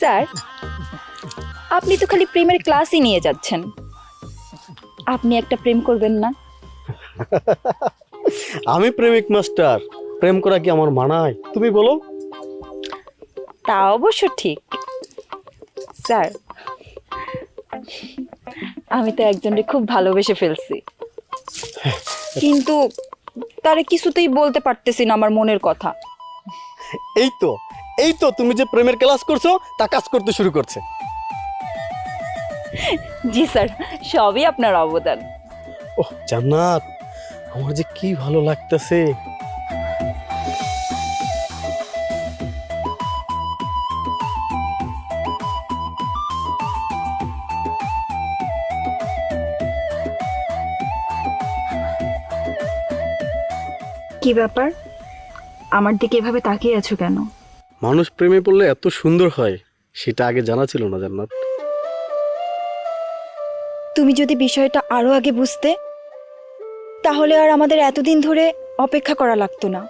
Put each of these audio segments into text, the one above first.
Sir, আপনি তো খালি প্রেমের ক্লাসই নিয়ে যাচ্ছেন। আপনি একটা প্রেম করবেন না? আমি প্রেমিক মাস্টার, প্রেম করা কি আমার মানায় তুমি বলো? তা অবশ্য ঠিক। স্যার, আমি তো একজনকে খুব ভালোবেসে ফেলছি, কিন্তু তারে কিছুতেই বলতে পারতেছি না আমার মনের কথা। এই তো এই তো তুমি যে প্রেমের ক্লাস করছো তা কাজ করতে শুরু করছে। জি স্যার, সবই আপনার অবদান। ওহ জান্নাত, আমার যে কি ভালো লাগতেছে। কি ব্যাপার, আমার দিকে এভাবে তাকিয়ে আছো কেন? মানুষ প্রেমে পড়লে এত সুন্দর হয় সেটা আগে জানা ছিল না জান্নাত। তুমি যদি বিষয়টা আরো আগে বুঝতে, তাহলে আর আমাদের এতদিন ধরে অপেক্ষা করা লাগতো না।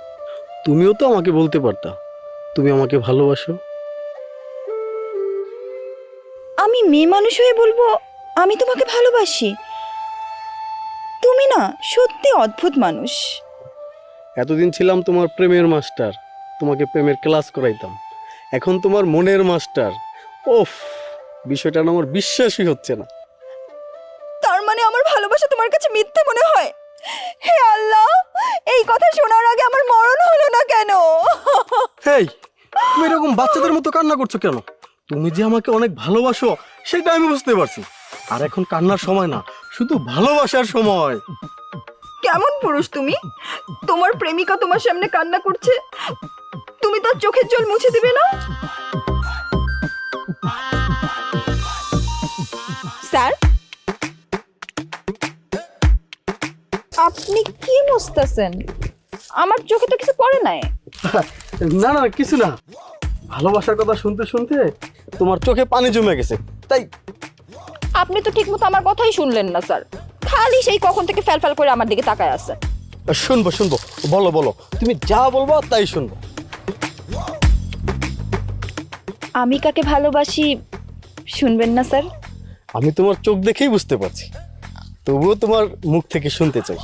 তুমিও তো আমাকে বলতে পারতা তুমি আমাকে ভালোবাসো। আমি মেয়ে মানুষ হয়ে বলবো আমি তোমাকে ভালোবাসি? তুমি না সত্যি অদ্ভুত মানুষ। এতদিন ছিলাম তোমার প্রেমের মাস্টার, তোমাকে প্রেমের ক্লাস করাইতাম, এখন তোমার মনের মাস্টার। ওফ, বিষয়টা না আমার বিশ্বাসই হচ্ছে না। তার মানে আমার ভালোবাসা তোমার কাছে মিথ্যা মনে হয়? হে আল্লাহ, এই কথা শোনার আগে আমার মরণ হলো না কেন? হেই, তুমি এরকম বাচ্চাদের মতো কান্না করছো কেন? তুমি যে আমাকে অনেক ভালোবাসো সেটা আমি বুঝতে পারছি। আর এখন কান্নার সময় না, শুধু ভালোবাসার সময়। কেমন পুরুষ তুমি? তোমার প্রেমিকা তোমার সামনে কান্না করছে, তুমি তার চোখের জল মুছে দিবে না? স্যার, আপনি কি মুছতেছেন? আমার চোখে তো কিছু পড়ে নাই। না না কিছু না, ভালোবাসার কথা শুনতে শুনতে তোমার চোখে পানি জমে গেছে তাই। আপনি তো ঠিকমতো আমার কথাই শুনলেন না স্যার, খালি সেই কখন থেকে ফ্যালফ্যাল করে আমার দিকে তাকায় আছে। শুনবো শুনবো, বলো বলো, তুমি যা বলবো তাই শুনবো। আমি কাকে ভালোবাসি শুনবেন না স্যার? আমি তোমার চোখ দেখেই বুঝতে পারছি, তবুও তোমার মুখ থেকে শুনতে চাই।